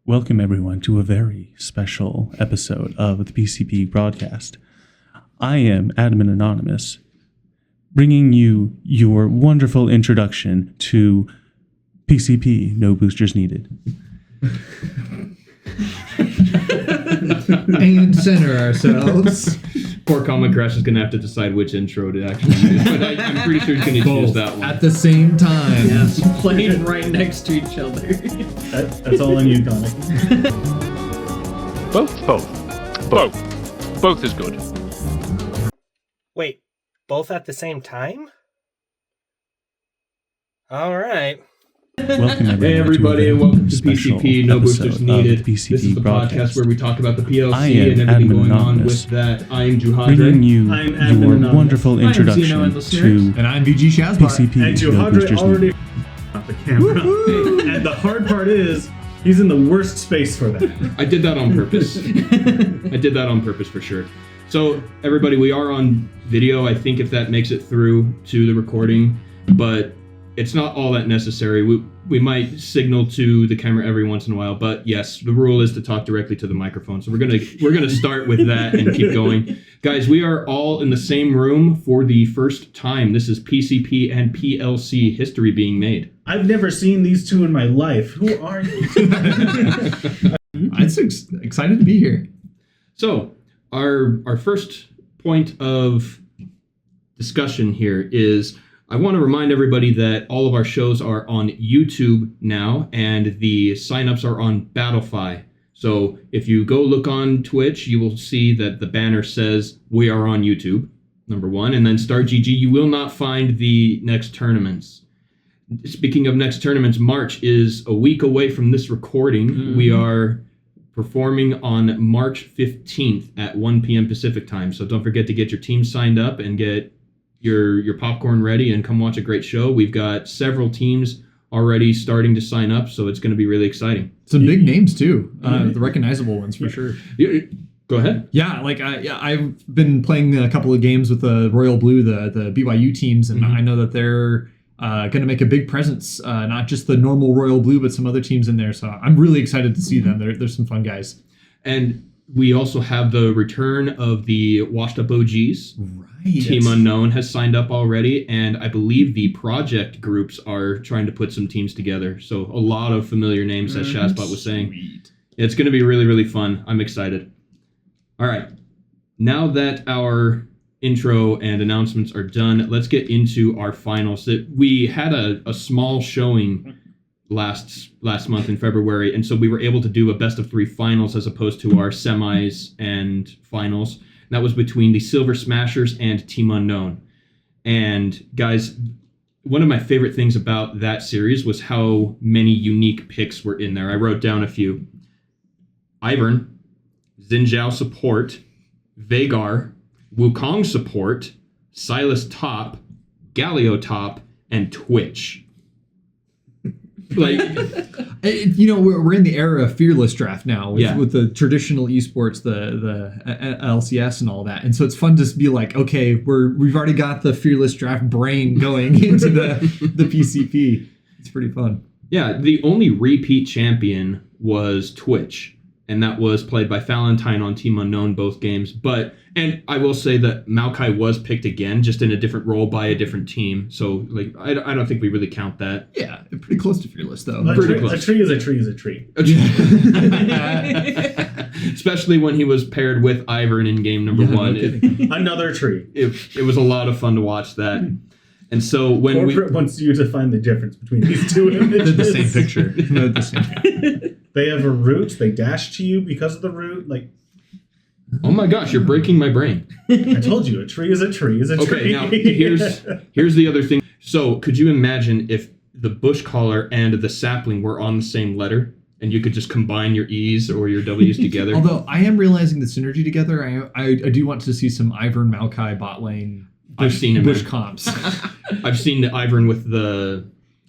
Welcome everyone to a very special episode of the PCP broadcast. I am Admin Anonymous, bringing you your wonderful introduction to PCP, No Boosters Needed. And center ourselves. Poor Comic Crash is going to have to decide which intro to actually use, but I'm pretty sure he's going to choose that one. At the same time. Yes, playing right next to each other. That's all on you, Comic. Both is good. Wait, both at the same time? Alright. Welcome everyone. Hey everybody, and welcome to special PCP, No Boosters Needed. PCP This is the podcast where we talk about the PLC and everything Admin going on Anonymous, with that. I am bringing Juhadre. you I'm Admin your Anonymous. wonderful introduction and listeners. to And I'm VG Shazbot. PCP, And No Boosters Juhadre already Needed. off the camera. And the hard part is, he's in the worst space for that. I did that on purpose. I did that on purpose for sure. So everybody, we are on video. I think if that makes it through to the recording, but it's not all that necessary. We might signal to the camera every once in a while, but yes, the rule is to talk directly to the microphone. So we're gonna start with that and keep going. Guys, we are all in the same room for the first time. This is PCP and PLC history being made. I've never seen these two in my life. Who are you? I'm so excited to be here. So our first point of discussion here is I want to remind everybody that all of our shows are on YouTube now, and the signups are on Battlefy. So if you go look on Twitch, you will see that the banner says we are on YouTube, number one, and then StarGG, you will not find the next tournaments. Speaking of next tournaments, March is a week away from this recording. Mm-hmm. We are performing on March 15th at 1 p.m. Pacific time. So don't forget to get your team signed up and get your popcorn ready and come watch a great show. We've got several teams already starting to sign up, so it's going to be really exciting. Some big names too, the recognizable ones for sure. Go ahead. Yeah, like I've been playing a couple of games with the Royal Blue, the BYU teams, and I know that they're going to make a big presence, not just the normal Royal Blue, but some other teams in there. So I'm really excited to see them. There's some fun guys. And we also have the return of the Washed Up OGs. Right. Team Unknown has signed up already, and I believe the project groups are trying to put some teams together. So a lot of familiar names, as Shazbot was saying. Sweet. It's going to be really, really fun. I'm excited. All right. Now that our intro and announcements are done, let's get into our finals. We had a small showing last month in February, and so we were able to do a best of three finals as opposed to our semis and finals. That was between the Silver Smashers and Team Unknown. And guys, one of my favorite things about that series was how many unique picks were in there. I wrote down a few. Ivern, Xinjiao support, Vagar, Wukong support, Silas top, Galio top, and Twitch. Like, we're in the era of fearless draft now with the traditional esports, the LCS and all that, and so it's fun to be like, okay, we've already got the fearless draft brain going into the PCP. It's pretty fun. Yeah, the only repeat champion was Twitch, and that was played by Valentine on Team Unknown both games. And I will say that Maokai was picked again, just in a different role by a different team. So, like, I don't think we really count that. Yeah, pretty close to fearless, though. Pretty close. A tree is a tree is a tree. Especially when he was paired with Ivern in game number one. Another tree. It was a lot of fun to watch that. And so when Corporate wants you to find the difference between these two images. They're the same picture. They're the same. They have a root. They dash to you because of the root. Like, oh my gosh, you're breaking my brain. I told you, a tree is a tree is a tree. Okay, now here's the other thing. So could you imagine if the bush collar and the sapling were on the same letter, and you could just combine your E's or your W's together? Although I am realizing the synergy together. I do want to see some Ivern Maokai bot lane. I've seen him bush comps. I've seen the Ivern with the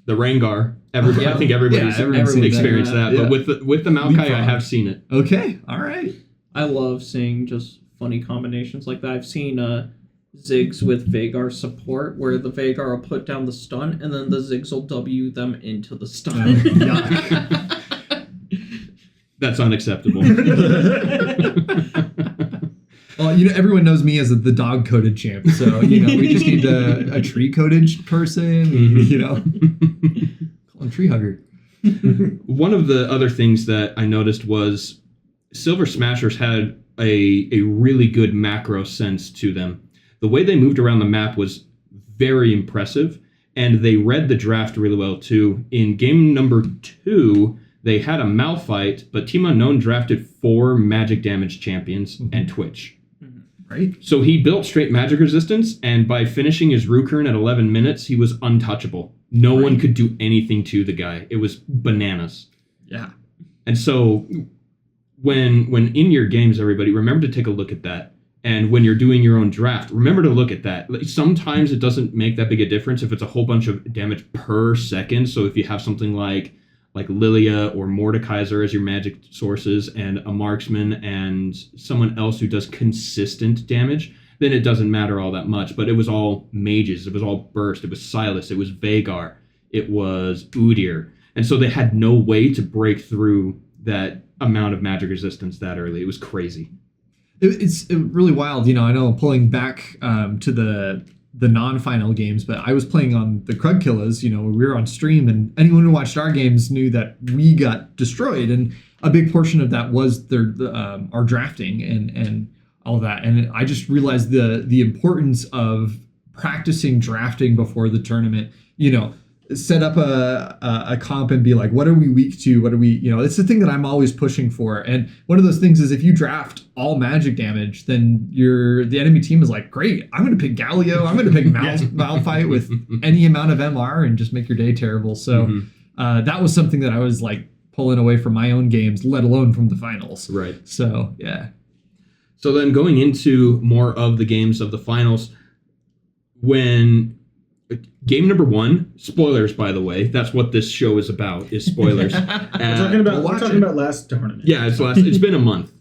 Rengar. Everybody, I think everybody's experienced that. Yeah. But with the Maokai, I have seen it. Okay, all right. I love seeing just funny combinations like that. I've seen Ziggs with Vagar support, where the Vagar will put down the stun, and then the Ziggs will W them into the stun. That's unacceptable. Well, everyone knows me as the dog-coated champ, so we just need a tree-coated person. Call him Tree Hugger. One of the other things that I noticed was Silver Smashers had a really good macro sense to them. The way they moved around the map was very impressive, and they read the draft really well too. In game number 2, they had a Malphite, but Team Unknown drafted 4 magic damage champions and Twitch. Right. So he built straight magic resistance, and by finishing his Rukern at 11 minutes, he was untouchable. No one could do anything to the guy. It was bananas. Yeah. And so when in your games, everybody, remember to take a look at that. And when you're doing your own draft, remember to look at that. Sometimes it doesn't make that big a difference if it's a whole bunch of damage per second. So if you have something like Lilia or Mordekaiser as your magic sources and a marksman and someone else who does consistent damage, then it doesn't matter all that much. But it was all mages. It was all burst. It was Silas. It was Vagar. It was Udyr. And so they had no way to break through that amount of magic resistance that early. It was crazy. It's really wild. I know pulling back to the non-final games, but I was playing on the Krugkillas, we were on stream, and anyone who watched our games knew that we got destroyed, and a big portion of that was our drafting and all that. And I just realized the importance of practicing drafting before the tournament. Set up a comp and be like, what are we weak to? What are we, it's the thing that I'm always pushing for. And one of those things is if you draft all magic damage, then the enemy team is like, great, I'm going to pick Galio. I'm going to pick Malphite with any amount of MR and just make your day terrible. So that was something that I was like pulling away from my own games, let alone from the finals. Right. So, yeah. So then going into more of the games of the finals, when game number 1, spoilers, by the way, that's what this show is about, is spoilers. We're talking about last tournament. Yeah, it's been a month.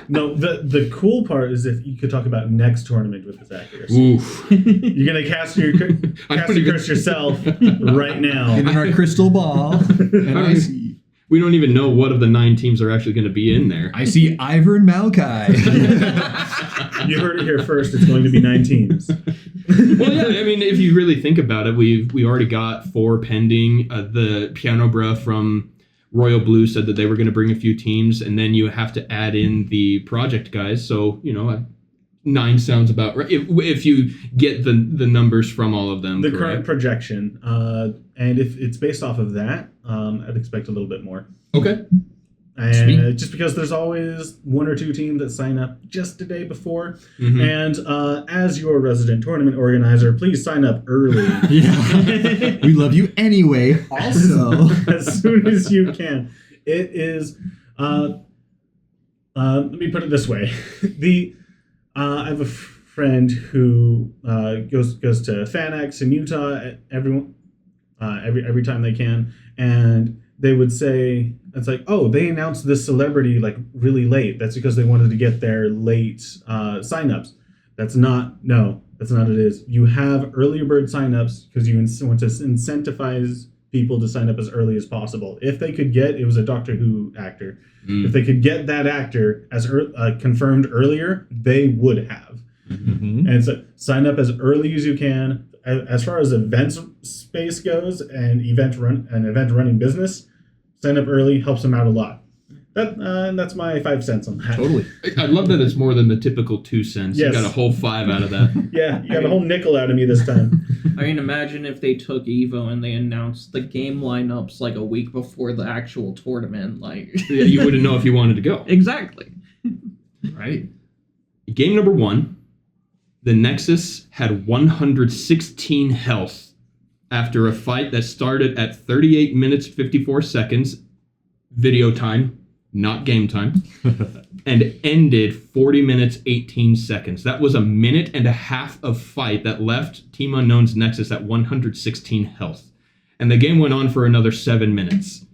No, the cool part is if you could talk about next tournament with this accuracy. Oof. You're gonna cast your curse yourself right now. In our crystal ball, and I see. We don't even know what of the 9 teams are actually going to be in there. I see Ivor and Maokai. You heard it here first. It's going to be 9 teams. Well, yeah. I mean, if you really think about it, we already got 4 pending. The Piano Bra from Royal Blue said that they were going to bring a few teams, and then you have to add in the project guys. So 9 sounds about right if you get the numbers from all of them. The correct? current projection, and if it's based off of that, I'd expect a little bit more. Okay. And Sweet. just because there's always 1 or 2 teams that sign up just the day before. Mm-hmm. And as your resident tournament organizer, please sign up early. Yeah. We love you anyway. Also, as soon as you can. It is. Let me put it this way: I have a friend who goes to FanX in Utah every time they can, and they would say, it's like, oh, they announced this celebrity like really late. That's because they wanted to get their late signups. That's not what it is. You have earlier bird signups because you want to incentivize people to sign up as early as possible. If they could get, it was a Doctor Who actor. If they could get that actor as confirmed earlier, they would have. Mm-hmm. And so sign up as early as you can. As far as events space goes and event running business, sign up early helps them out a lot. That's my 5 cents on that. Totally. I love that it's more than the typical 2 cents. Yes. You got a whole 5 out of that. Yeah, you got a whole nickel out of me this time. I mean, imagine if they took Evo and they announced the game lineups like a week before the actual tournament. Like, Yeah, you wouldn't know if you wanted to go. exactly. Right. Game number 1, the Nexus had 116 health after a fight that started at 38 minutes 54 seconds video time, not game time, and ended 40 minutes 18 seconds. That was a minute and a half of fight that left Team Unknown's Nexus at 116 health. And the game went on for another 7 minutes.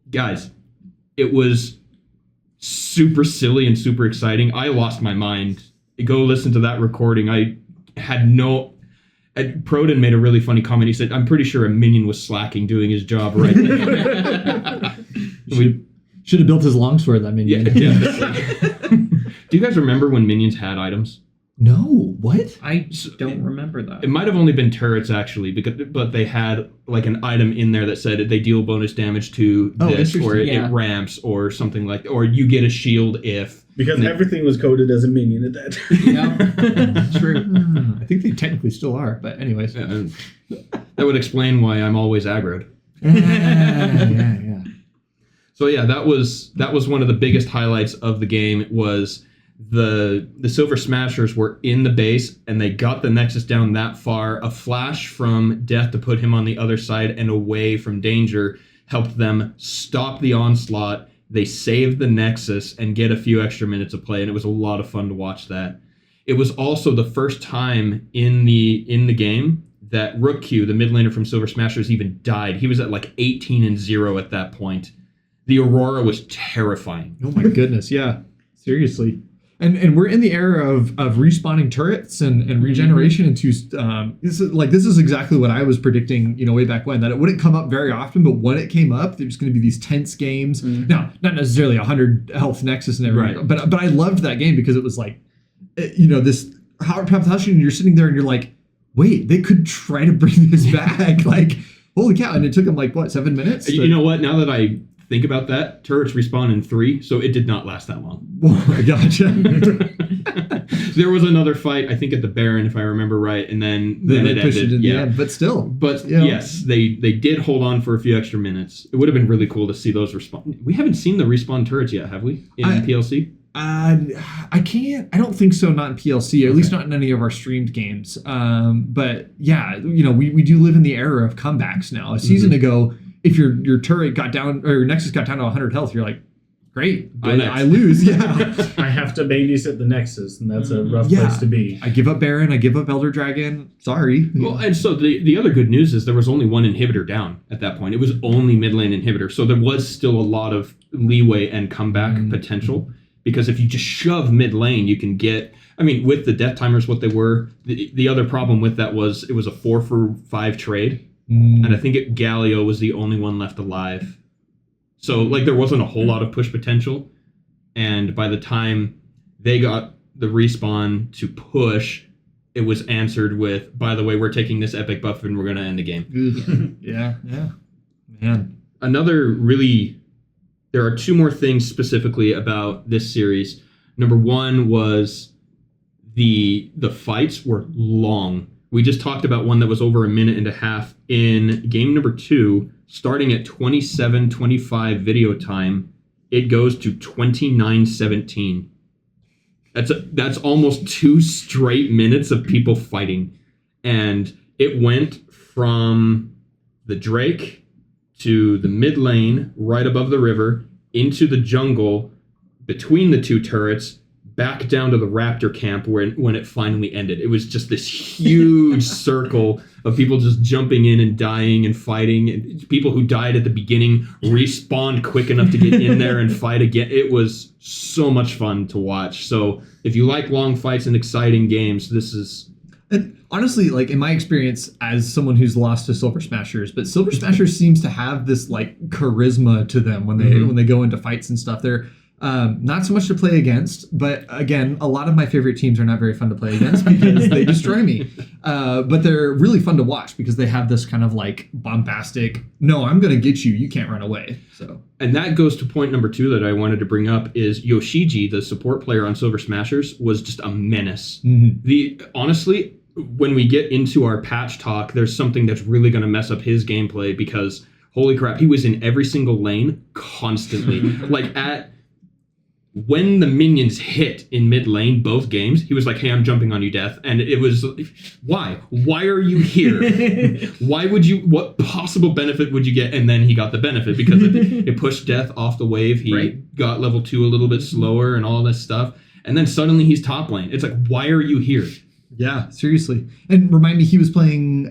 Guys, it was super silly and super exciting. I lost my mind. Go listen to that recording. I had no... Proden made a really funny comment. He said, I'm pretty sure a minion was slacking doing his job right there. Should have built his longsword, that Yeah, minion. definitely. Do you guys remember when minions had items? No, what? I don't remember that. It might have only been turrets actually, but they had like an item in there that said they deal bonus damage to Oh, this, or interesting. Yeah. it ramps, or something like, or you get a shield if. Because everything was coded as a minion at that time. Yeah, true. I think they technically still are, but anyways. Yeah, that would explain why I'm always aggroed. Yeah. So yeah, that was one of the biggest highlights of the game. Was the Silver Smashers were in the base and they got the Nexus down that far. A flash from Death to put him on the other side and away from danger helped them stop the onslaught. They saved the Nexus and get a few extra minutes of play, and it was a lot of fun to watch that. It was also the first time in the game that Rook Q, the mid laner from Silver Smashers, even died. He was at like 18-0 at that point. The Aurora was terrifying. Oh my goodness, yeah. Seriously. And we're in the era of respawning turrets and regeneration into this is exactly what I was predicting, way back when, that it wouldn't come up very often, but when it came up, there's going to be these tense games. Now, not necessarily 100 health Nexus and everything, Right. but I loved that game because it was like, this Howard Palpatine, and you're sitting there and you're like, wait, they could try to bring this back, like, holy cow! And it took them like 7 minutes? You know what? Now that I think about that, turrets respawn in 3, so it did not last that long. Oh, gotcha. There was another fight, I think at the Baron, if I remember right, and then They it pushed ended. it in the end, but still. But you know. yes, they did hold on for a few extra minutes. It would have been really cool to see those respawn. We haven't seen the respawn turrets yet, have we? In PLC? I can't. I don't think so. Not in PLC, or at least not in any of our streamed games. But yeah, we do live in the era of comebacks now. A season ago, if your turret got down or your Nexus got down to 100 health, you're like, great, I lose. Yeah, I have to babysit the Nexus, and that's a rough Yeah. place to be. I give up Baron. I give up Elder Dragon. Sorry. Well, and so the other good news is there was only one inhibitor down at that point. It was only mid lane inhibitor. So there was still a lot of leeway and comeback potential. Because if you just shove mid lane, you can get... I mean, with the death timers, what they were, the other problem with that was it was a 4-for-5 trade. And I think Galio was the only one left alive. So, like, there wasn't a whole lot of push potential. And by the time they got the respawn to push, it was answered with, by the way, we're taking this epic buff and we're going to end the game. Yeah. Man. Another really... There are 2 more things specifically about this series. Number 1 was the fights were long. We just talked about one that was over a minute and a half. In game number 2, starting at 27:25 video time, it goes to 29:17. That's almost 2 straight minutes of people fighting. And it went from the Drake to the mid lane, right above the river, into the jungle, between the 2 turrets, back down to the Raptor camp when it finally ended. It was just this huge circle of people just jumping in and dying and fighting. And people who died at the beginning respawned quick enough to get in there and fight again. It was so much fun to watch. So if you like long fights and exciting games, this is... And honestly, like in my experience as someone who's lost to Silver Smashers, but Silver Smashers seems to have this like charisma to them when they go into fights and stuff. They're not so much to play against, but again, a lot of my favorite teams are not very fun to play against because they destroy me. But they're really fun to watch because they have this kind of like bombastic, no, I'm going to get you. You can't run away. So, and that goes to point number 2 that I wanted to bring up is Yoshiji, the support player on Silver Smashers, was just a menace. Honestly, when we get into our patch talk, there's something that's really going to mess up his gameplay because holy crap, he was in every single lane constantly. When the minions hit in mid lane, both games, he was like, hey, I'm jumping on you, Death. And it was, why? Why are you here? What possible benefit would you get? And then he got the benefit because it pushed Death off the wave. He got level 2 a little bit slower and all this stuff. And then suddenly he's top lane. It's like, why are you here? Yeah, seriously. And remind me, he was playing...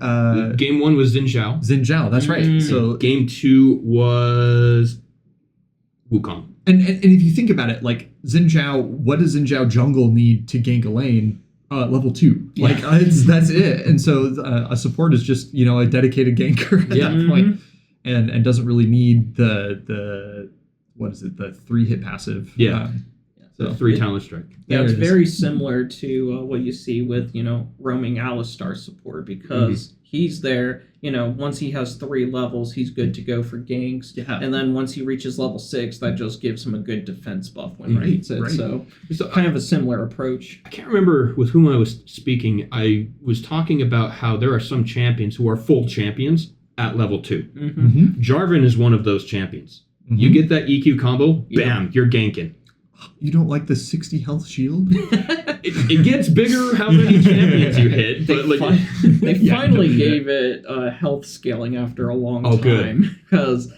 Game 1 was Xin Zhao. Xin Zhao, that's right. So Game 2 was Wukong. And if you think about it, like Xin Zhao, what does Xin Zhao jungle need to gank a lane? Level 2. Yeah. Like that's it. And so a support is just a dedicated ganker at that point, and doesn't really need the what is it? The 3-hit passive. Yeah. So 3 talent strike. Yeah, There it's it is. very similar to what you see with, roaming Alistar support because he's there, once he has 3 levels, he's good to go for ganks. Yeah. And then once he reaches level 6, that just gives him a good defense buff when he hits it. right. So it's kind of a similar approach. I can't remember with whom I was speaking. I was talking about how there are some champions who are full champions at level 2. Mm-hmm. Jarvan is one of those champions. You get that EQ combo, bam, you're ganking. You don't like the 60 health shield? It gets bigger how many champions you hit, but They finally gave it health scaling after a long time. Good. Because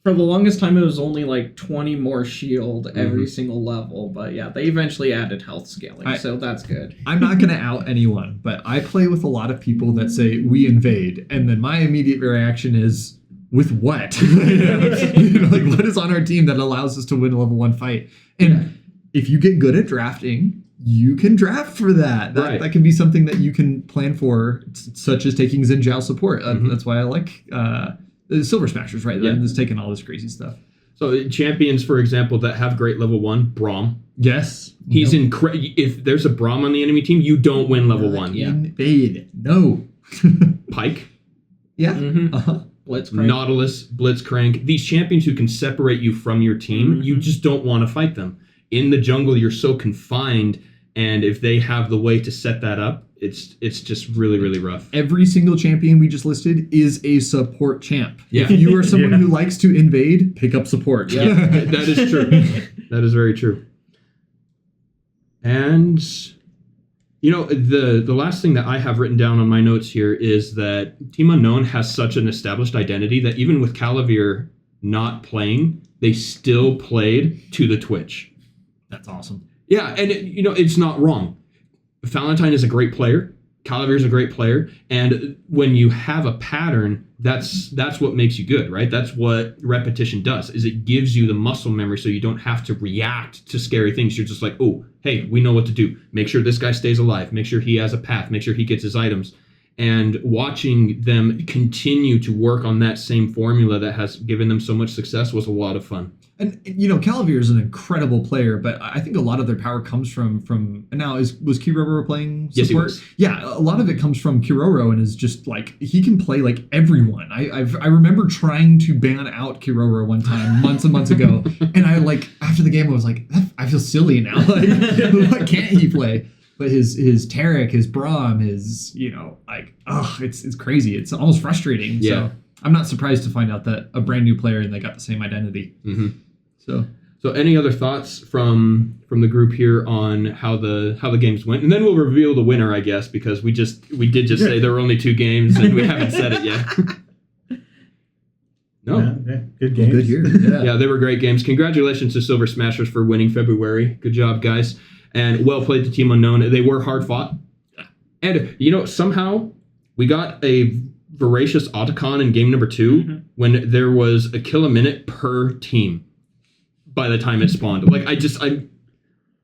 for the longest time, it was only like 20 more shield every single level. But yeah, they eventually added health scaling, so that's good. I'm not going to out anyone, but I play with a lot of people that say, we invade. And then my immediate reaction is, with what? What is on our team that allows us to win a level 1 fight? And if you get good at drafting, you can draft for that. That can be something that you can plan for, such as taking Xin Zhao support. That's why I like the Silver Smashers, right? Yeah. Just taking all this crazy stuff. So champions, for example, that have great level 1, Braum. Yes. He's if there's a Braum on the enemy team, you don't win level 1. Yeah. Invade. No. Pike. Yeah. Mm-hmm. Blitzcrank. Nautilus, Blitzcrank. These champions who can separate you from your team, you just don't want to fight them. In the jungle, you're so confined, and if they have the way to set that up, it's just really, really rough. Every single champion we just listed is a support champ. Yeah. If you are someone who likes to invade, pick up support. Yeah, that is true. That is very true. And the last thing that I have written down on my notes here is that Team Unknown has such an established identity that even with Calavir not playing, they still played to the Twitch. That's awesome. Yeah, and it's not wrong. Valentine is a great player. Calavir is a great player, and when you have a pattern, that's what makes you good, right? That's what repetition does. Is it gives you the muscle memory, so you don't have to react to scary things. You're just like, oh, hey, we know what to do. Make sure this guy stays alive. Make sure he has a path. Make sure he gets his items. And watching them continue to work on that same formula that has given them so much success was a lot of fun. And Calavir is an incredible player, but I think a lot of their power comes from now was Kiroro playing support? Yes, he was. Yeah, a lot of it comes from Kiroro and is just like he can play like everyone. I remember trying to ban out Kiroro one time months and months ago, and I after the game I was like, I feel silly now. What can't he play? But his Tarek, his Braum, his it's crazy. It's almost frustrating. Yeah. So I'm not surprised to find out that a brand new player and they got the same identity. Mm-hmm. So any other thoughts from the group here on how the games went, and then we'll reveal the winner, I guess, because we did just say there were only 2 games and we haven't said it yet. No, yeah, good games. Good here. Yeah, they were great games. Congratulations to Silver Smashers for winning February. Good job, guys, and well played to Team Unknown. They were hard fought, and somehow we got a voracious Otacon in game number 2 when there was a kill a minute per team by the time it spawned.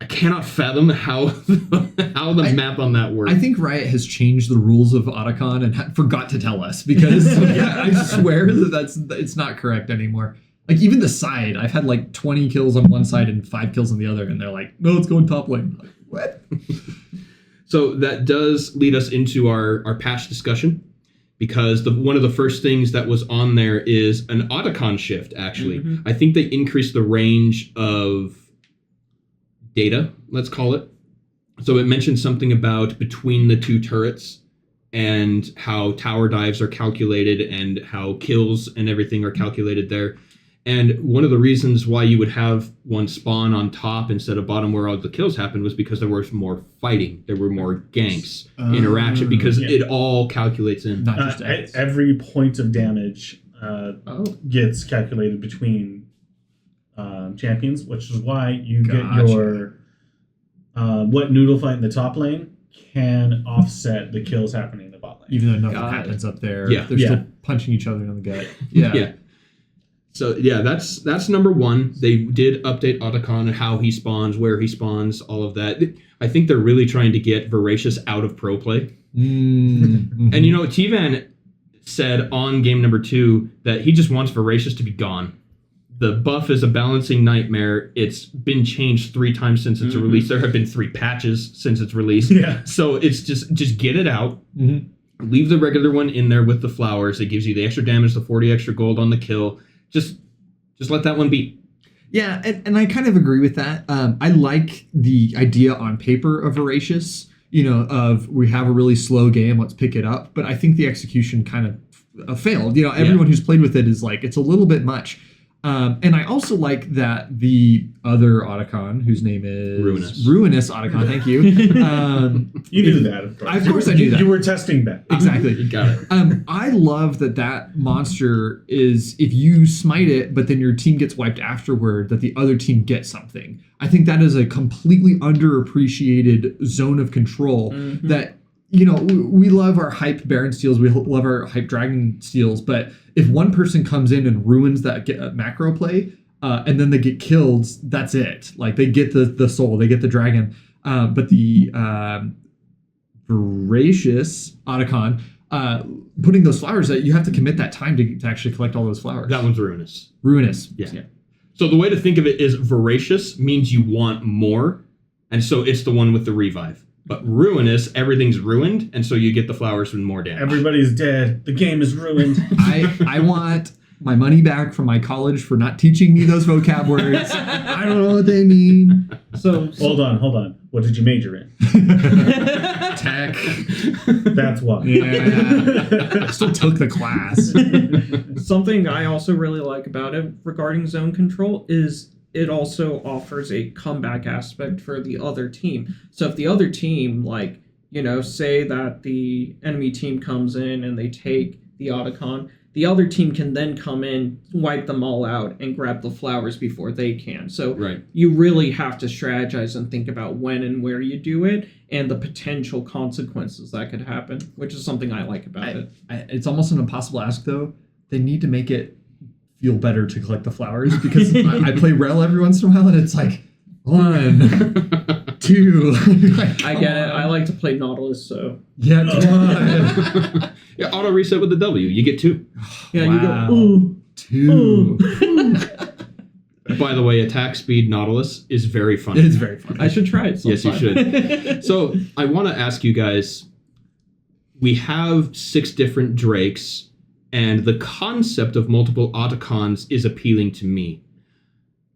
I cannot fathom how the map on that works. I think Riot has changed the rules of Otacon and forgot to tell us because I swear that it's not correct anymore. Like even the side, I've had like 20 kills on one side and 5 kills on the other, and they're like, no, let's go in top lane. Like, what? So that does lead us into our patch discussion, because one of the first things that was on there is an Otacon shift, actually. I think they increased the range of data, let's call it. So it mentioned something about between the 2 turrets and how tower dives are calculated and how kills and everything are calculated there. And one of the reasons why you would have one spawn on top instead of bottom where all the kills happened was because there was more fighting. There were more ganks, interaction, because it all calculates in. Not just every point of damage gets calculated between champions, which is why you get your what noodle fight in the top lane can offset the kills happening in the bot lane. Even though nothing happens up there, Yeah. they're still punching each other in the gut. Yeah. So yeah, that's number 1. They did update Otacon, how he spawns, where he spawns, all of that. I think they're really trying to get Voracious out of pro play. Mm-hmm. And T-Van said on game number 2 that he just wants Voracious to be gone. The buff is a balancing nightmare. It's been changed 3 times since its release. There have been 3 patches since its release. Yeah. So it's just get it out. Leave the regular one in there with the flowers. It gives you the extra damage, the 40 extra gold on the kill. Just let that one be. Yeah, and I kind of agree with that. I like the idea on paper of Voracious, of we have a really slow game, let's pick it up. But I think the execution kind of failed. Everyone who's played with it is like, it's a little bit much. And I also like that the other Otacon, whose name is Ruinous Otacon, thank you. You knew that, of course. Of course I knew that. You were testing that. Exactly. You got it. I love that monster is, if you smite it, but then your team gets wiped afterward, that the other team gets something. I think that is a completely underappreciated zone of control that, we love our hype Baron steals, we love our hype Dragon steals, but if one person comes in and ruins that macro play, and then they get killed, that's it. Like, they get the soul, they get the dragon. But the Voracious Otacon, putting those flowers out, you have to commit that time to actually collect all those flowers. That one's Ruinous. Yeah. So the way to think of it is Voracious means you want more, and so it's the one with the revive. But Ruinous, everything's ruined, and so you get the flowers with more damage. Everybody's dead. The game is ruined. I want my money back from my college for not teaching me those vocab words. I don't know what they mean. So Hold on. What did you major in? Tech. That's why. Yeah. I still took the class. something I also really like about it regarding zone control is it also offers a comeback aspect for the other team. So if the other team, say that the enemy team comes in and they take the Otacon, the other team can then come in, wipe them all out, and grab the flowers before they can. So you really have to strategize and think about when and where you do it and the potential consequences that could happen, which is something I like about it. It's almost an impossible ask, though. They need to make it feel better to collect the flowers, because I play Rel every once in a while, and it's like 1, 2. I get it. I like to play Nautilus, so yeah, 1. Yeah, auto reset with the W. You get 2. Yeah, wow. You go 2. By the way, attack speed Nautilus is very funny. It's very fun. I should try it. Yes, you should. So I want to ask you guys. We have 6 different Drakes, and the concept of multiple Otacons is appealing to me.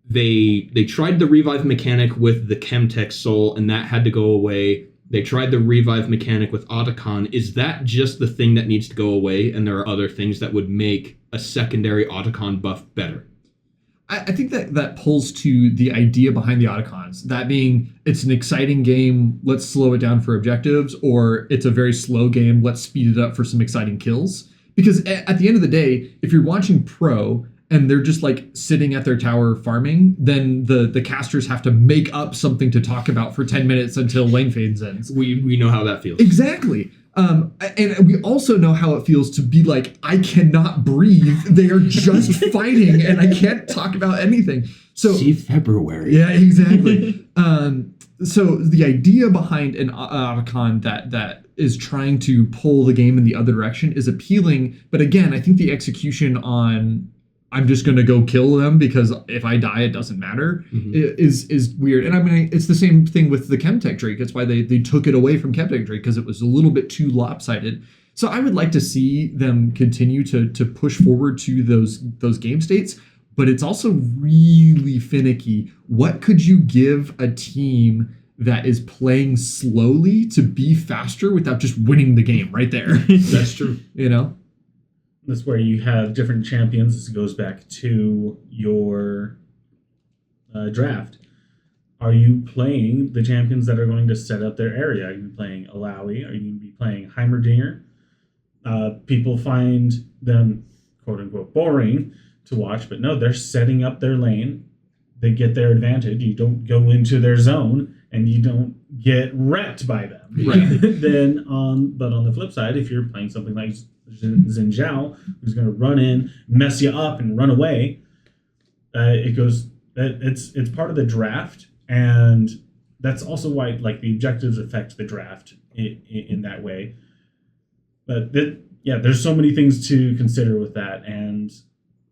They tried the revive mechanic with the Chemtech Soul, and that had to go away. They tried the revive mechanic with Otacon. Is that just the thing that needs to go away, and there are other things that would make a secondary Otacon buff better? I think that pulls to the idea behind the Otacons. That being, it's an exciting game, let's slow it down for objectives, or it's a very slow game, let's speed it up for some exciting kills. Because at the end of the day, if you're watching Pro and they're just sitting at their tower farming, then the casters have to make up something to talk about for 10 minutes until lane phase ends. We know how that feels. Exactly. And we also know how it feels to be I cannot breathe. They are just fighting and I can't talk about anything. So see Febrary. Yeah, exactly. So the idea behind an Otacon that is trying to pull the game in the other direction is appealing. But again, I think the execution on I'm just going to go kill them because if I die, it doesn't matter is weird. And I mean, it's the same thing with the Chemtech Drake. That's why they took it away from Chemtech Drake, because it was a little bit too lopsided. So I would like to see them continue to push forward to those game states. But it's also really finicky. What could you give a team that is playing slowly to be faster without just winning the game right there? That's true. That's where you have different champions. This goes back to your draft. Are you playing the champions that are going to set up their area? Are you playing Alawi? Are you going to be playing Heimerdinger? People find them, quote unquote, boring to watch, but no, they're setting up their lane. They get their advantage. You don't go into their zone and you don't get wrecked by them. Right. Then on the flip side, if you're playing something like Xin Zhao, who's going to run in, mess you up, and run away, it's part of the draft, and that's also why the objectives affect the draft in that way. But there's so many things to consider with that, and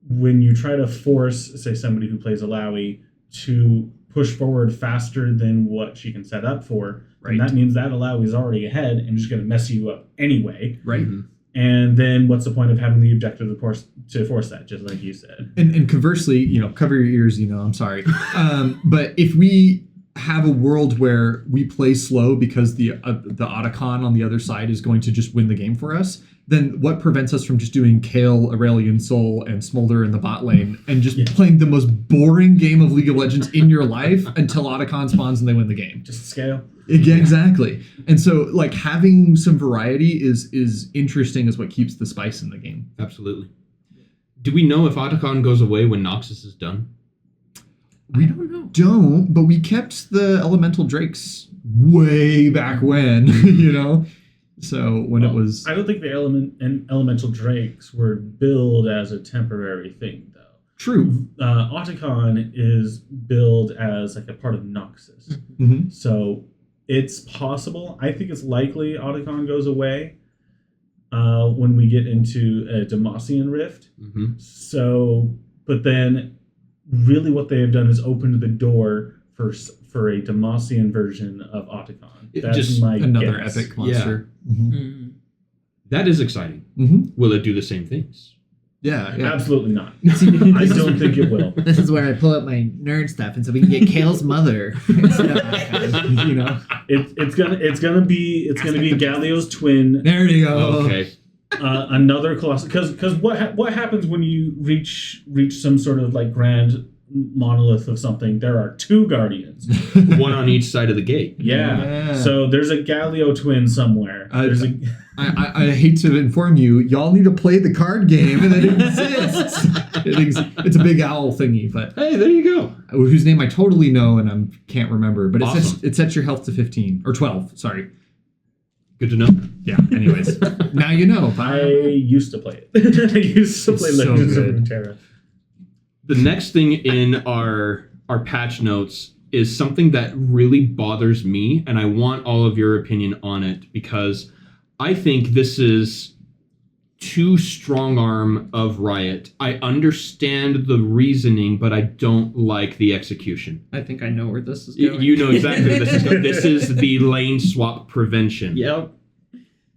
when you try to force, say, somebody who plays Alawi to push forward faster than what she can set up for, and that means that Alawi is already ahead and just going to mess you up anyway. Right. Mm-hmm. And then what's the point of having the objective to force that, just like you said? And conversely, cover your ears, I'm sorry. But if we have a world where we play slow because the Otacon on the other side is going to just win the game for us, then what prevents us from just doing Kale, Aurelion Sol, and Smolder in the bot lane and just playing the most boring game of League of Legends in your life until Otacon spawns and they win the game? Just scale. Yeah, exactly. And so like having some variety is interesting as what keeps the spice in the game. Absolutely. Do we know if Otacon goes away when Noxus is done? We don't, but we kept the Elemental Drakes way back when, So when it was... I don't think the Elemental Drakes were billed as a temporary thing, though. True. Otacon is billed as like a part of Noxus. Mm-hmm. So it's possible. I think it's likely Otacon goes away when we get into a Demacian Rift. Mm-hmm. So, but then really what they have done is opened the door for a Demacian version of Otacon. That's Just my another guess. epic monster. Yeah. Mm-hmm. That is exciting. Mm-hmm. Will it do the same things? Yeah. Absolutely not. I don't think it will. This is where I pull up my nerd stuff, and so we can get Kale's mother. It's gonna be Galio's twin. There you go. Okay. Another colossal, because what happens when you reach some sort of like grand monolith of something? There are two guardians, One on each side of the gate. yeah. So there's a Galio twin somewhere. I hate to inform you, y'all need to play the card game, and it exists. It's a big owl thingy, but Hey, there you go. whose name I totally know and I can't remember. But Awesome. it sets your health to 15 or 12. Sorry. Good to know. Yeah. Anyways, now you know. I used to play it. I used to play It's so Legends of good. Runeterra. The next thing in our patch notes is something that really bothers me, and I want all of your opinion on it because I think this is too strong arm of Riot. I understand the reasoning, but I don't like the execution. I think I know where this is going. You know exactly where this is going. This is the lane swap prevention. Yep.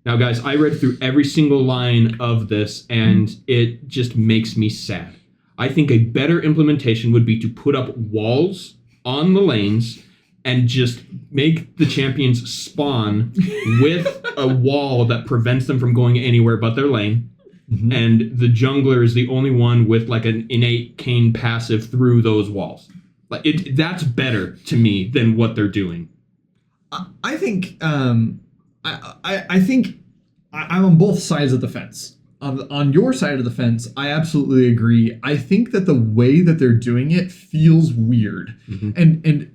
Now, guys, I read through every single line of this, and it just makes me sad. I think a better implementation would be to put up walls on the lanes and just make the champions spawn with a wall that prevents them from going anywhere but their lane. Mm-hmm. And the jungler is the only one with like an innate Kayn passive through those walls. Like that's better to me than what they're doing. I think I think I'm on both sides of the fence. On your side of the fence, I absolutely agree. I think that the way that they're doing it feels weird, and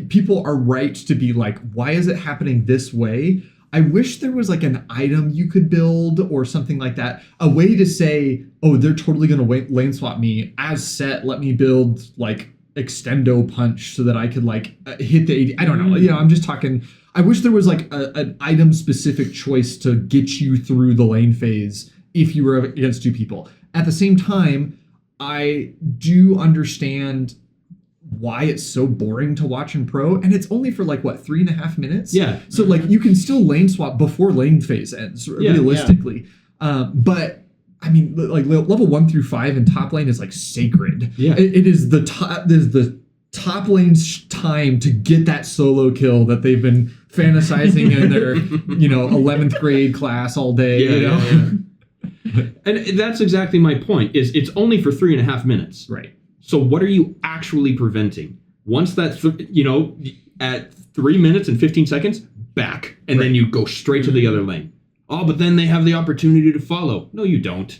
people are right to be like, why is it happening this way? I wish there was like an item you could build or something like that, a way to say, oh, they're totally going to lane swap me as set. Let me build like extendo punch so that I could like hit the AD. I don't know. I'm just talking. I wish there was like an item specific choice to get you through the lane phase if you were against two people. At the same time, I do understand why it's so boring to watch in pro, and it's only for like 3.5 minutes. Yeah. So like you can still lane swap before lane phase ends, realistically. But I mean, like level 1 through 5 in top lane is like sacred. Yeah. It is the top. There's the top lane's time to get that solo kill that they've been fantasizing in their 11th grade class all day. And that's exactly my point. Is it's only for 3.5 minutes. Right. So what are you actually preventing? Once that's at 3 minutes and 15 seconds, back, and then you go straight to the other lane. Oh, but then they have the opportunity to follow. No, you don't.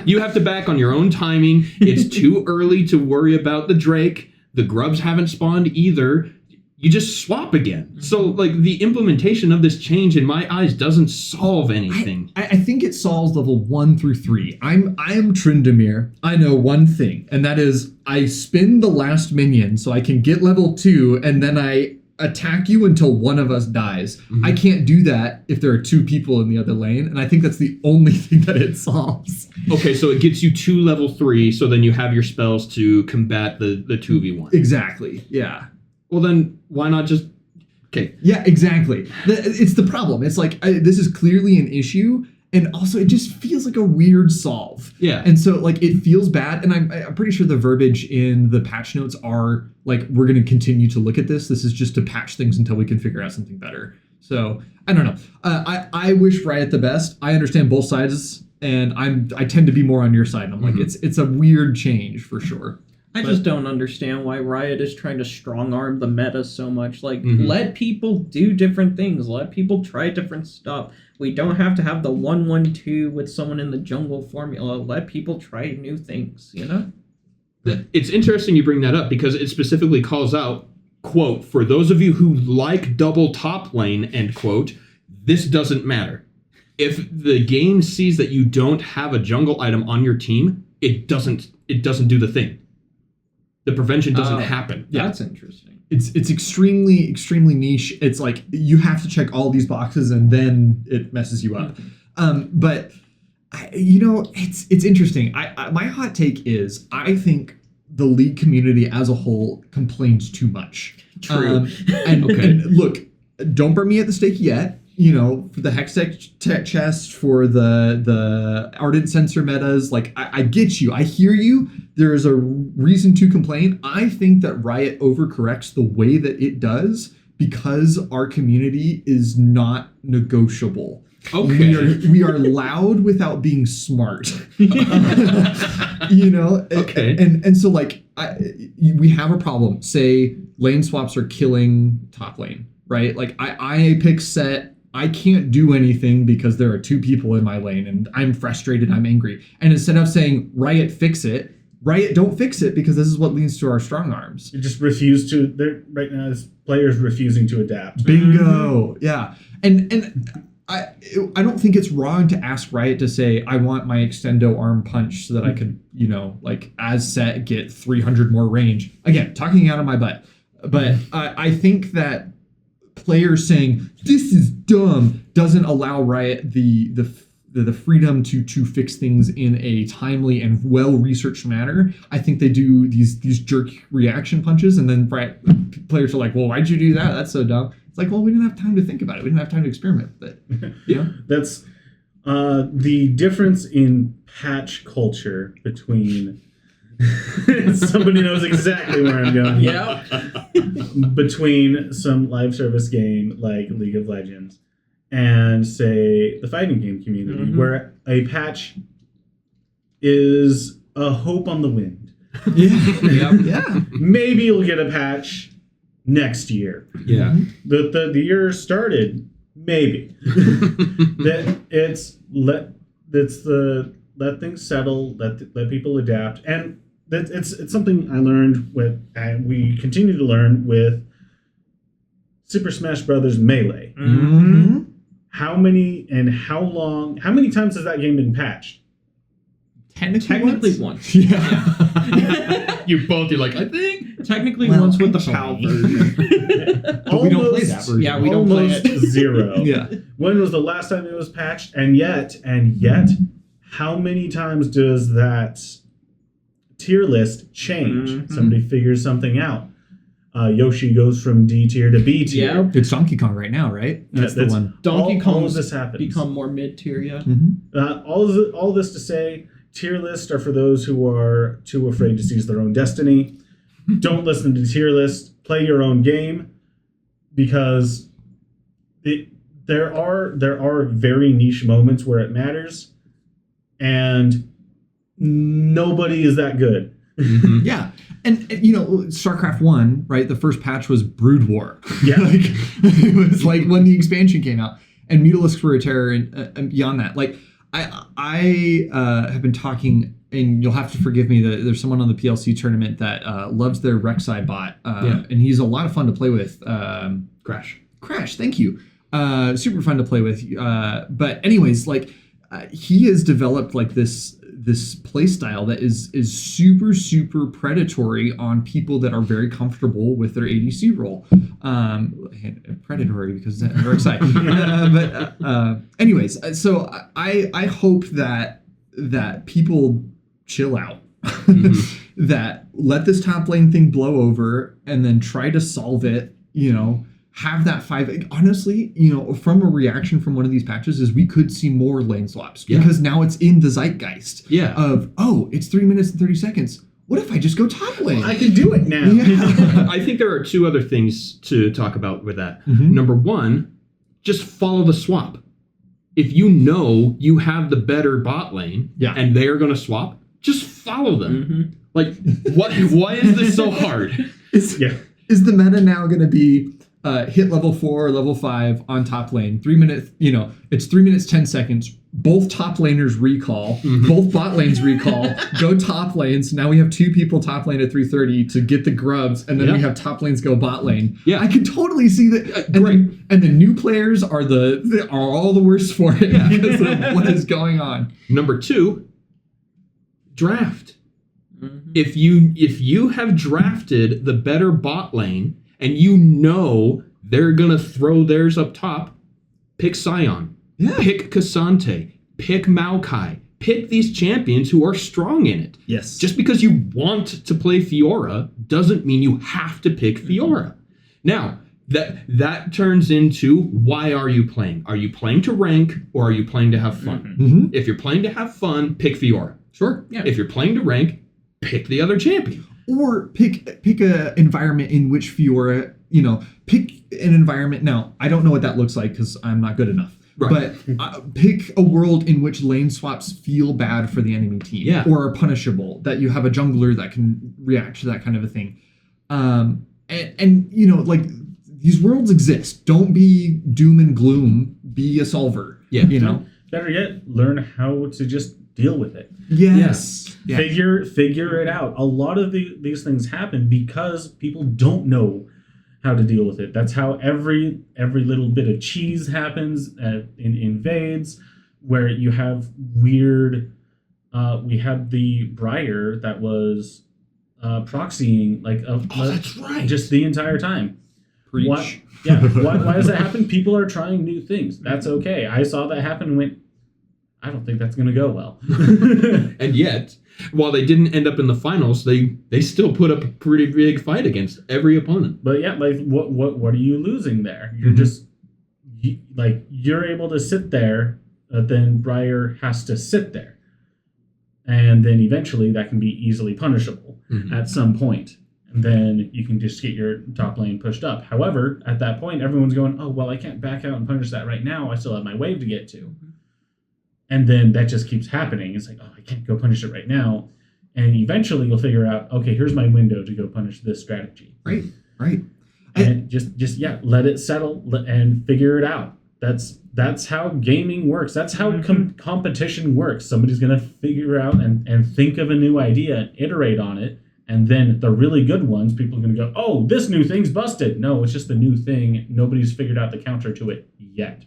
You have to back on your own timing. It's too early to worry about the Drake. The grubs haven't spawned either. You just swap again. So, like, the implementation of this change, in my eyes, doesn't solve anything. I think it solves level 1 through 3. I am Tryndamere. I know one thing, and that is I spin the last minion so I can get level 2, and then I attack you until one of us dies. Mhm. I can't do that if there are two people in the other lane, and I think that's the only thing that it solves. Okay, so it gets you to level 3, so then you have your spells to combat the 2v1. Exactly. Yeah. Well, then why not just... Okay. Yeah, exactly. It's the problem. It's like, this is clearly an issue, and also it just feels like a weird solve. Yeah. And so, like, it feels bad, and I'm pretty sure the verbiage in the patch notes are, like, we're going to continue to look at this. This is just to patch things until we can figure out something better. So, I don't know. I wish Riot the best. I understand both sides, and I tend to be more on your side. And I'm like, it's a weird change for sure. I just don't understand why Riot is trying to strong arm the meta so much. Like, let people do different things. Let people try different stuff. We don't have to have the 1-1-2 with someone in the jungle formula. Let people try new things, you know? It's interesting you bring that up because it specifically calls out, quote, for those of you who like double top lane, end quote, this doesn't matter. If the game sees that you don't have a jungle item on your team, it doesn't do the thing. The prevention doesn't happen. That's interesting. It's extremely, extremely niche. It's like you have to check all these boxes and then it messes you up. But it's interesting. My hot take is I think the League community as a whole complains too much. True. And look, don't burn me at the stake yet. You know, for the Hextech chest, for the Ardent Sensor metas, like, I get you. I hear you. There is a reason to complain. I think that Riot overcorrects the way that it does because our community is not negotiable. Okay. We are loud without being smart. You know? Okay. And so, like, we have a problem. Say lane swaps are killing top lane, right? Like, I pick set. I can't do anything because there are two people in my lane and I'm frustrated, I'm angry. And instead of saying, Riot, fix it, Riot, don't fix it because this is what leads to our strong arms. You just refuse to, right now, as players refusing to adapt. Bingo. Yeah. And I don't think it's wrong to ask Riot to say, I want my extendo arm punch so that I could, like, as set, get 300 more range. Again, talking out of my butt. But I think that players saying this is dumb doesn't allow Riot the freedom to fix things in a timely and well researched manner. I think they do these jerk reaction punches, and then Riot players are like, "Well, why'd you do that? That's so dumb." It's like, well, we didn't have time to think about it. We didn't have time to experiment with it. Yeah, that's the difference in patch culture between. Somebody knows exactly where I'm going. Yeah. Between some live service game like League of Legends and, say, the fighting game community, where a patch is a hope on the wind. Yeah. Maybe you'll get a patch next year. Yeah. The year started, maybe. That let things settle, let people adapt, and it's something I learned with, and we continue to learn with Super Smash Brothers Melee. How many times has that game been patched? Technically once. Yeah. You're like, I think. Technically once with the PAL version. But we don't play that version. Yeah, we don't play it. Almost zero. Yeah. When was the last time it was patched? And yet, how many times does that tier list change? Somebody figures something out. Yoshi goes from D tier to B tier. Yeah. It's Donkey Kong right now, right? That's the one. Donkey all Kong's of this happens. become more mid-tier, yeah. All this to say, tier lists are for those who are too afraid to seize their own destiny. Don't listen to tier lists. Play your own game, because there are very niche moments where it matters, and nobody is that good. Yeah. And StarCraft 1, right? The first patch was Brood War. Yeah. It was like when the expansion came out, and Mutalisks were a terror, and beyond that. Like, I have been talking, and you'll have to forgive me, that there's someone on the PLC tournament that loves their Rek'Sai bot, and he's a lot of fun to play with. Crash, thank you. Super fun to play with. But anyways, like, he has developed like this this play style that is super, super predatory on people that are very comfortable with their ADC role. Predatory because they're excited. Anyways, so I hope that people chill out. That let this top lane thing blow over and then try to solve it, have that 5. Honestly, from a reaction from one of these patches is we could see more lane swaps because now it's in the zeitgeist of, it's 3 minutes and 30 seconds. What if I just go top lane? I can do it now. Yeah. I think there are 2 other things to talk about with that. Number 1, just follow the swap. If you know you have the better bot lane and they're going to swap, just follow them. Like, why is this so hard? Is the meta now going to be hit level 4 or level 5 on top lane, 3 minutes, it's 3 minutes, 10 seconds, both top laners recall, both bot lanes recall, go top lanes. Now we have 2 people top lane at 3:30 to get the grubs, and then we have top lanes go bot lane. I could totally see that. And the new players are all the worse for it because of what is going on. Number 2, draft. If you have drafted the better bot lane and they're gonna throw theirs up top, pick Sion, pick Cassante, pick Maokai, pick these champions who are strong in it. Yes. Just because you want to play Fiora doesn't mean you have to pick Fiora. Now, that turns into, why are you playing? Are you playing to rank or are you playing to have fun? If you're playing to have fun, pick Fiora. Sure. Yeah. If you're playing to rank, pick the other champion. Or pick a environment in which Fiora, pick an environment. Now, I don't know what that looks like because I'm not good enough. Right. But pick a world in which lane swaps feel bad for the enemy team or are punishable, that you have a jungler that can react to that kind of a thing. Like, these worlds exist. Don't be doom and gloom. Be a solver. Yeah. Better yet, learn how to just deal with it. Yes. Figure it out. A lot of these things happen because people don't know how to deal with it. That's how every little bit of cheese happens in invades, where you have weird. We had the Briar that was proxying that's right, just the entire time. Preach. Why does that happen? People are trying new things. That's okay. I saw that happen and went, I don't think that's going to go well. And yet, while they didn't end up in the finals, they still put up a pretty big fight against every opponent. But what are you losing there? You're just you're able to sit there, then Briar has to sit there, and then eventually that can be easily punishable at some point. And then you can just get your top lane pushed up. However, at that point, everyone's going, oh, well, I can't back out and punish that right now. I still have my wave to get to. And then that just keeps happening. It's like, oh, I can't go punish it right now. And eventually you'll figure out, okay, here's my window to go punish this strategy. Right. And just let it settle and figure it out. That's how gaming works. That's how competition works. Somebody's going to figure out and think of a new idea and iterate on it. And then the really good ones, people are going to go, oh, this new thing's busted. No, it's just the new thing. Nobody's figured out the counter to it yet.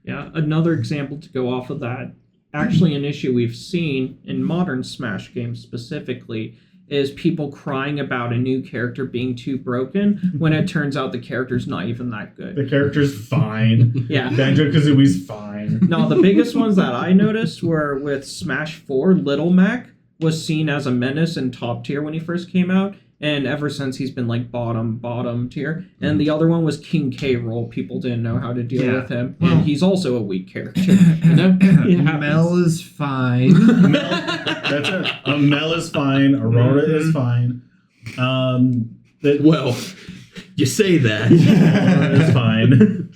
Yeah, another example to go off of that, actually an issue we've seen in modern Smash games specifically, is people crying about a new character being too broken when it turns out the character's not even that good. The character's fine. Yeah. Banjo-Kazooie's fine. No, the biggest ones that I noticed were with Smash 4, Little Mac was seen as a menace in top tier when he first came out, and ever since he's been like bottom tier. And the other one was King K. Rool. People didn't know how to deal with him, and he's also a weak character. Mel is fine. Mel is fine. Aurora is fine. Well, you say that. Aurora is fine.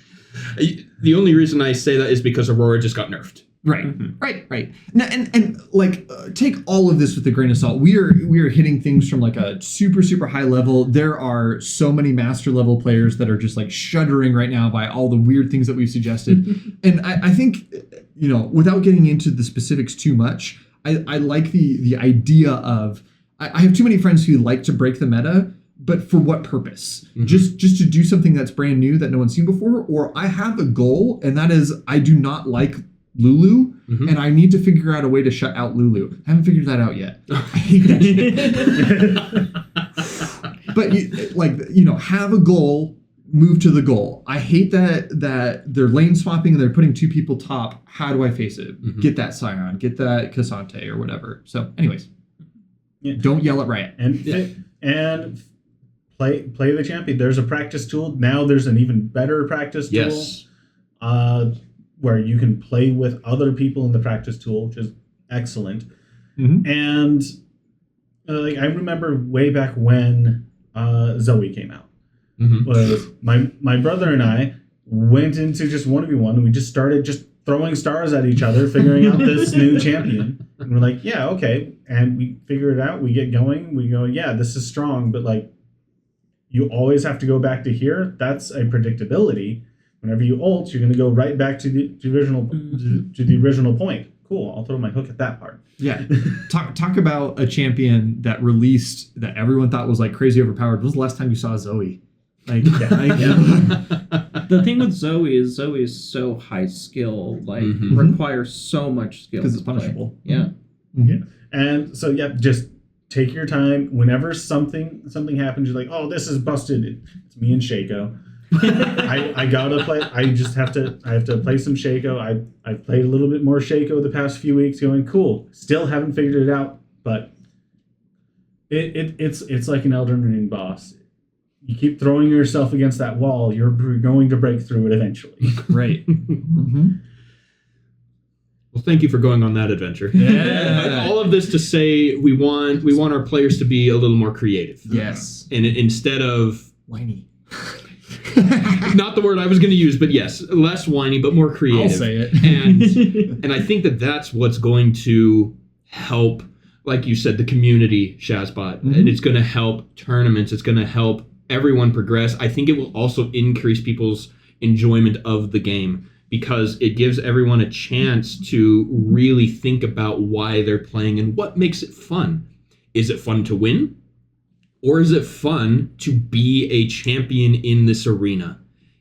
The only reason I say that is because Aurora just got nerfed. Right. Now, and take all of this with a grain of salt. We are hitting things from like a super, super high level. There are so many master level players that are just like shuddering right now by all the weird things that we've suggested. And I think, without getting into the specifics too much, I like the idea of, I have too many friends who like to break the meta, but for what purpose? Just to do something that's brand new that no one's seen before? Or I have a goal, and that is I do not like Lulu, and I need to figure out a way to shut out Lulu. I haven't figured that out yet. I hate that shit. But have a goal, move to the goal. I hate that they're lane swapping and they're putting two people top. How do I face it? Get that Scion, get that Cassante or whatever. So, anyways, don't yell at Riot. And play the champion. There's a practice tool now. There's an even better practice tool. Yes. Where you can play with other people in the practice tool, which is excellent. And I remember way back when Zoe came out. Was my brother and I went into just 1v1 and we just started just throwing stars at each other, figuring out this new champion. And we're like, yeah, okay. And we figure it out. We get going. We go, yeah, this is strong, but you always have to go back to here. That's a predictability. Whenever you ult, you're going to go right back to the original point. Cool. I'll throw my hook at that part. Yeah. Talk about a champion that released that everyone thought was crazy overpowered. When was the last time you saw Zoe? The thing with Zoe is so high skill, requires so much skill because it's punishable. Yeah. And so just take your time. Whenever something happens, you're like, oh, this is busted. It's me and Shaco. I gotta play. I have to play some Shaco. I've played a little bit more Shaco the past few weeks. Going cool. Still haven't figured it out, but it's like an Elden Ring boss. You keep throwing yourself against that wall, you're going to break through it eventually. Right. Well, thank you for going on that adventure. Yeah. All of this to say, we want our players to be a little more creative. Yes. And instead of whiny. Not the word I was going to use, but yes, less whiny, but more creative. I'll say it. And I think that's what's going to help, like you said, the community, Shazbot. And it's going to help tournaments. It's going to help everyone progress. I think it will also increase people's enjoyment of the game because it gives everyone a chance to really think about why they're playing and what makes it fun. Is it fun to win? Or is it fun to be a champion in this arena?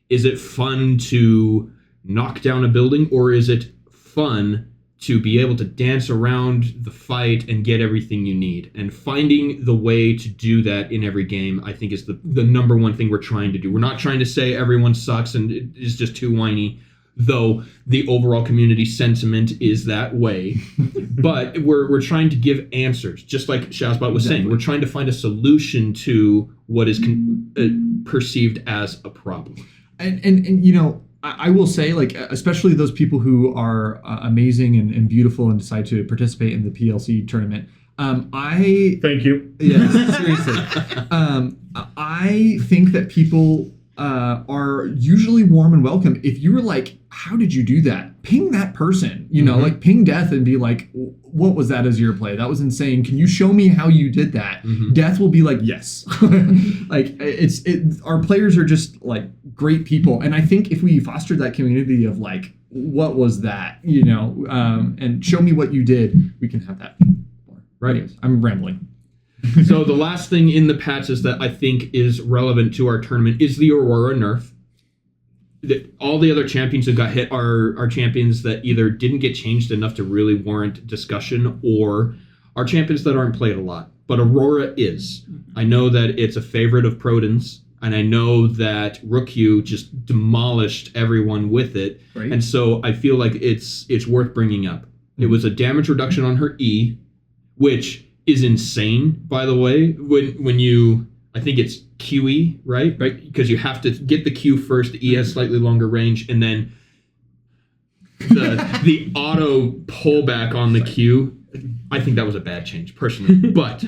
Is it fun to knock down a building? Or is it fun to be able to dance around the fight and get everything you need? And finding the way to do that in every game, I think, is the number one thing we're trying to do. We're not trying to say everyone sucks and it is just too whiny, though the overall community sentiment is that way. But we're trying to give answers, just like Shazbot was saying. We're trying to find a solution to what is perceived as a problem. And I will say, especially those people who are amazing and beautiful and decide to participate in the PLC tournament. Thank you. Yeah, seriously. I think that people are usually warm and welcome. If you were like, how did you do that? Ping that person, ping Death and be like, what was that as your play? That was insane. Can you show me how you did that? Death will be like, yes. Our players are just great people. And I think if we fostered that community of what was that, and show me what you did, we can have that more. Right. Anyways, I'm rambling. So the last thing in the patches that I think is relevant to our tournament is the Aurora nerf. All the other champions who got hit are champions that either didn't get changed enough to really warrant discussion or are champions that aren't played a lot. But Aurora is. I know that it's a favorite of Proton's, and I know that Rookyu just demolished everyone with it. Right. And so I feel like it's worth bringing up. It was a damage reduction on her E, which is insane, by the way. When you, I think it's QE, right? Because you have to get the Q first. The E has slightly longer range, and then the auto pullback on the Q. I think that was a bad change, personally. But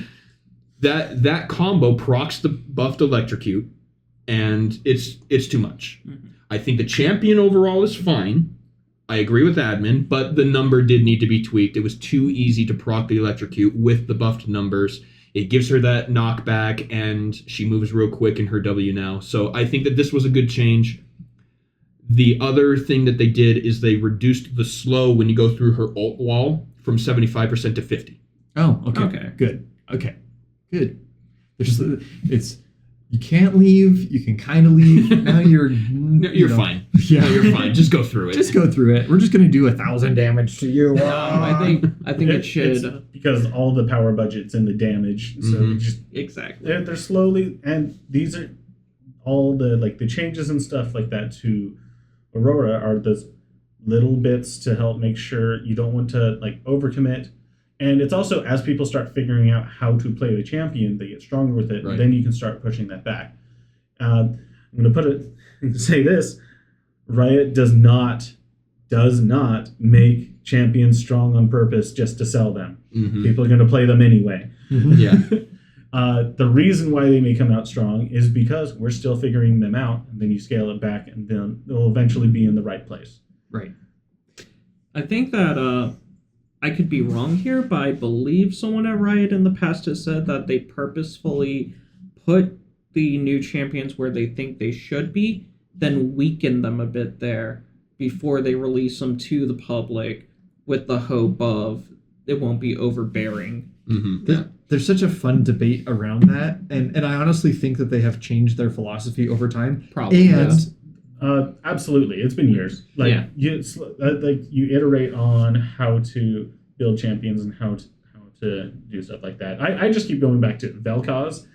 that combo procs the buffed electrocute, and it's too much. I think the champion overall is fine. I agree with admin, but the number did need to be tweaked. It was too easy to proc the electrocute with the buffed numbers. It gives her that knockback, and she moves real quick in her W now. So I think that this was a good change. The other thing that they did is they reduced the slow when you go through her ult wall from 75% to 50%. Oh, okay. Good. Okay. Good. It's You can't leave. You can kind of leave. Now you're Fine. Yeah, You're fine. Just go through it. Just go through it. We're just gonna do 1,000 damage to you. I think it should. It's because all the power budget's in the damage, so Mhm. just Exactly. they're slowly, and these are all the changes and stuff like that to Aurora are those little bits to help make sure you don't want to overcommit. And it's also, as people start figuring out how to play the champion, they get stronger with it. Right. Then you can start pushing that back. I'm going to say this: Riot does not make champions strong on purpose just to sell them. Mhm. People are going to play them anyway. Yeah. The reason why they may come out strong is because we're still figuring them out, and then you scale it back, and then they'll eventually be in the right place. Right. I think that I could be wrong here, but I believe someone at Riot in the past has said that they purposefully put the new champions where they think they should be, then weaken them a bit there before they release them to the public with the hope of it won't be overbearing. Mm-hmm. There's such a fun debate around that, and I honestly think that they have changed their philosophy over time. Probably. And Yes. Absolutely, it's been years. Yeah. You iterate on how to build champions and how to do stuff like that. I just keep going back to Vel'Koz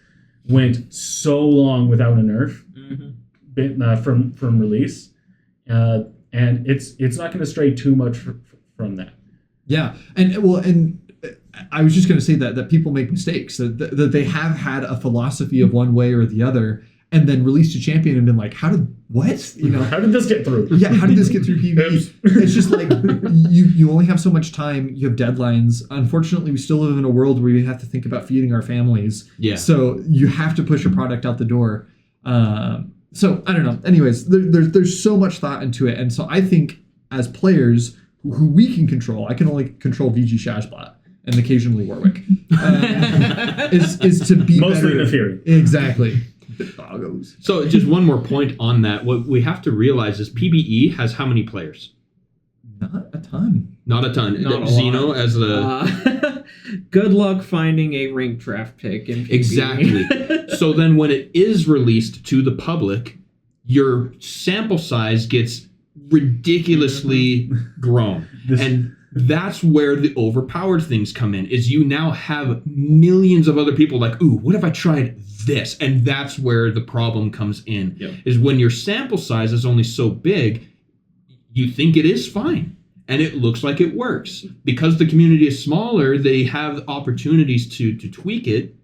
went so long without a nerf from release, and it's not going to stray too much from that. yeah, and I was just going to say that people make mistakes, that they have had a philosophy of one way or the other, and then released a champion and been like, how did this get through? Yeah, how did this get through PvE? It's just like you only have so much time. You have deadlines. Unfortunately, we still live in a world where we have to think about feeding our families. Yeah. So you have to push a product out the door. So I don't know. Anyways, there's so much thought into it, and so I think as players who we can control, I can only control VG Shashbot and occasionally Warwick. Is to be Mostly better. Neferi. Exactly. Doggos. So just one more point on that. What we have to realize is PBE has how many players? Not a ton. Not a ton. Not a Xeno lot. as the Good luck finding a rank draft pick in PvE. exactly. So then when it is released to the public, your sample size gets ridiculously grown. And that's where the overpowered things come in, is you now have millions of other people like, ooh, what if I tried this? And that's where the problem comes in, is when your sample size is only so big, you think it is fine. And it looks like it works. Because the community is smaller, they have opportunities to tweak it.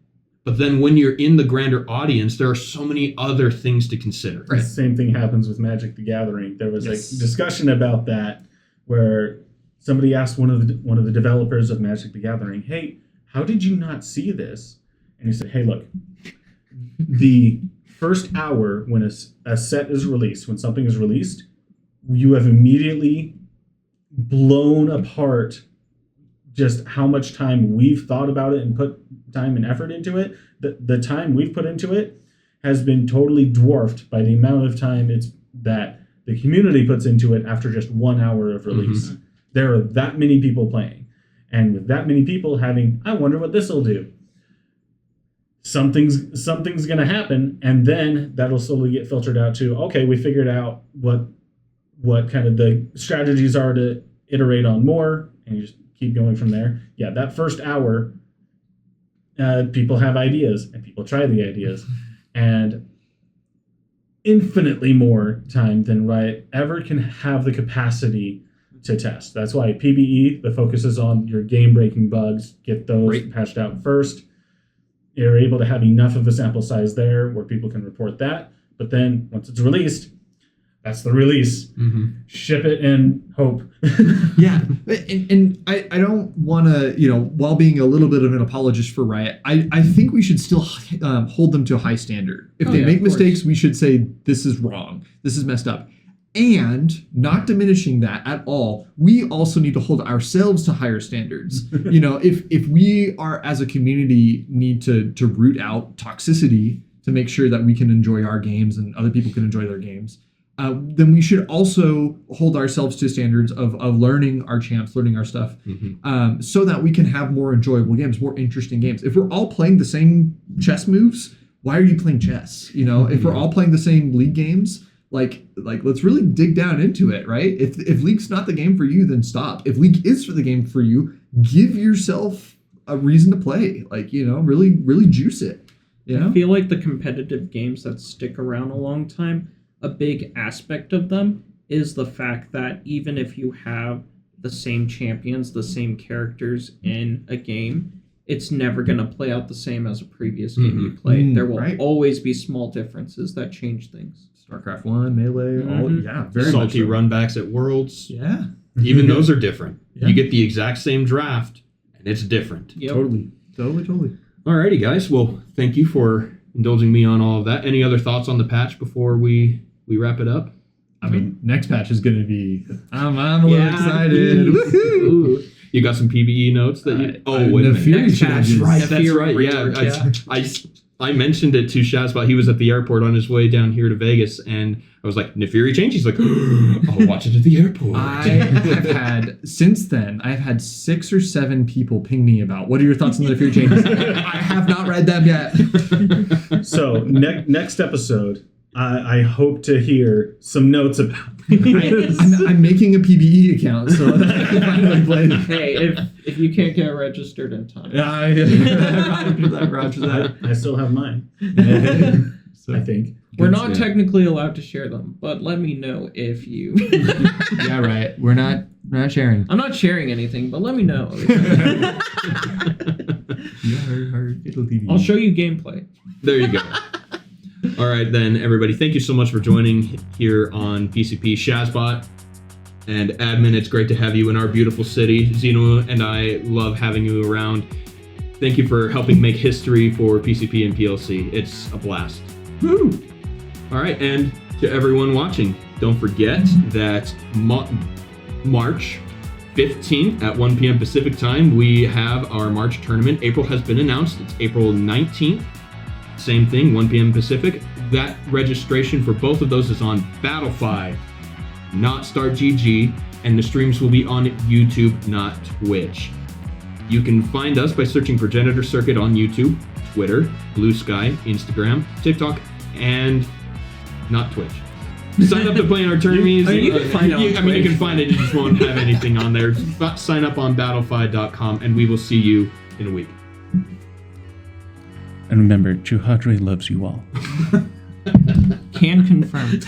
But then when you're in the grander audience, there are so many other things to consider. The same thing happens with Magic the Gathering. There was a discussion about that where somebody asked one of the developers of Magic the Gathering, hey, how did you not see this? And he said, hey, look, the first hour when a set is released, when something is released, you have immediately blown apart just how much time we've thought about it and put time and effort into it. The time we've put into it has been totally dwarfed by the amount of time that the community puts into it after just 1 hour of release. Mm-hmm. There are that many people playing. And with that many people having, I wonder what this will do. Something's going to happen, and then that'll slowly get filtered out to, okay, we figured out what kind of the strategies are to iterate on more, and you just keep going from there. Yeah, that first hour, people have ideas, and people try the ideas, and infinitely more time than Riot ever can have the capacity to test. That's why PBE, the focus is on your game-breaking bugs, get those patched out first. You're able to have enough of a sample size there where people can report that, but then once it's released, that's the release. Mm-hmm. Ship it and hope. Yeah. And I don't want to, while being a little bit of an apologist for Riot, I think we should still hold them to a high standard. If they make mistakes, we should say, this is wrong. This is messed up. And not diminishing that at all, we also need to hold ourselves to higher standards. If we are, as a community, need to root out toxicity to make sure that we can enjoy our games and other people can enjoy their games, then we should also hold ourselves to standards of learning our champs, learning our stuff, so that we can have more enjoyable games, more interesting games. If we're all playing the same chess moves, why are you playing chess? You know, if we're all playing the same League games, like let's really dig down into it, right? If League's not the game for you, then stop. If League is for the game for you, give yourself a reason to play. Like, you know, really juice it. You know? I feel like the competitive games that stick around a long time, a big aspect of them is the fact that even if you have the same champions, the same characters in a game, it's never going to play out the same as a previous game you played. There will always be small differences that change things. StarCraft 1, Melee, all, very salty much so. runbacks at Worlds. Yeah. Even those are different. Yeah. You get the exact same draft, and it's different. Yep. Totally. Alrighty, guys. Well, thank you for indulging me on all of that. Any other thoughts on the patch before we wrap it up? I mean, next patch is going to be... I'm a little excited. Ooh. You got some PvE notes that you... wait a minute. Next patch, That's right. Yeah, I mentioned it to Shazbot. He was at the airport on his way down here to Vegas, and I was like, Nefiri change? He's like, I'll watch it at the airport. Since then, I've had 6 or 7 people ping me about, what are your thoughts on the Nefiri changes? I have not read them yet. So, next episode, I hope to hear some notes about I'm making a PBE account, so that I can finally play them. Hey, if you can't get registered in time. Roger that. I still have mine. So, I think. We're not technically allowed to share them, but let me know if you... Yeah, right. We're not sharing. I'm not sharing anything, but let me know. I'll show you gameplay. There you go. All right, then, everybody. Thank you so much for joining here on PCP. Shazbot and Admin, it's great to have you in our beautiful city. Zeno and I love having you around. Thank you for helping make history for PCP and PLC. It's a blast. Woo! All right, and to everyone watching, don't forget that March 15th at 1 p.m. Pacific time, we have our March tournament. April has been announced. It's April 19th. Same thing, 1 p.m. Pacific. That registration for both of those is on Battlefy, not StartGG, and the streams will be on YouTube, not Twitch. You can find us by searching for Janitor Circuit on YouTube, Twitter, Blue Sky, Instagram, TikTok, and not Twitch. Sign up to play in our tournaments. You can find it on I mean, you can find it, you just won't have anything on there. Sign up on battlefy.com, and we will see you in a week. And remember, Chuhadre loves you all. Can confirm.